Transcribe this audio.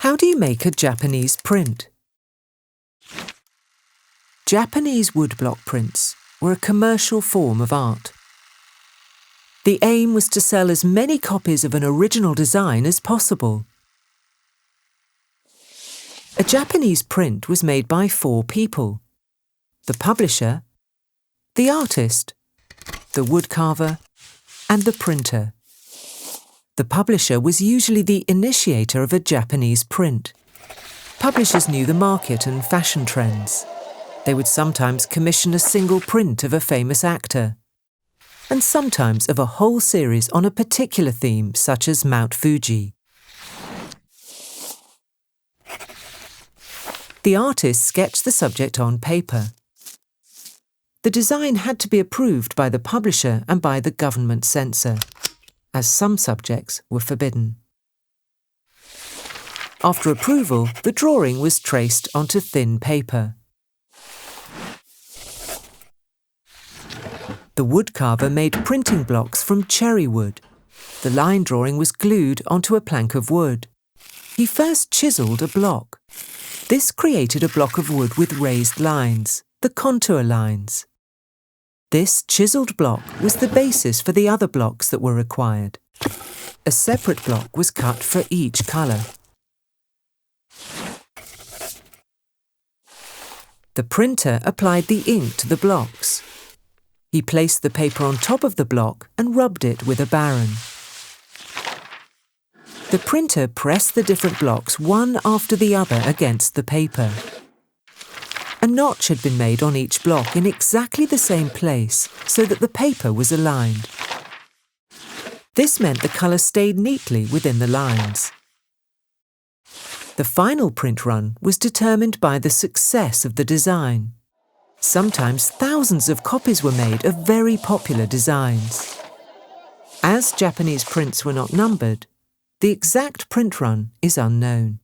How do you make a Japanese print? Japanese woodblock prints were a commercial form of art. The aim was to sell as many copies of an original design as possible. A Japanese print was made by 4 people: the publisher, the artist, the woodcarver, and the printer. The publisher was usually the initiator of a Japanese print. Publishers knew the market and fashion trends. They would sometimes commission a single print of a famous actor, and sometimes of a whole series on a particular theme, such as Mount Fuji. The artist sketched the subject on paper. The design had to be approved by the publisher and by the government censor, as some subjects were forbidden. After approval, the drawing was traced onto thin paper. The woodcarver made printing blocks from cherry wood. The line drawing was glued onto a plank of wood. He first chiselled a block. This created a block of wood with raised lines, the contour lines. This chiselled block was the basis for the other blocks that were required. A separate block was cut for each colour. The printer applied the ink to the blocks. He placed the paper on top of the block and rubbed it with a baron. The printer pressed the different blocks one after the other against the paper. A notch had been made on each block in exactly the same place so that the paper was aligned. This meant the colour stayed neatly within the lines. The final print run was determined by the success of the design. Sometimes thousands of copies were made of very popular designs. As Japanese prints were not numbered, the exact print run is unknown.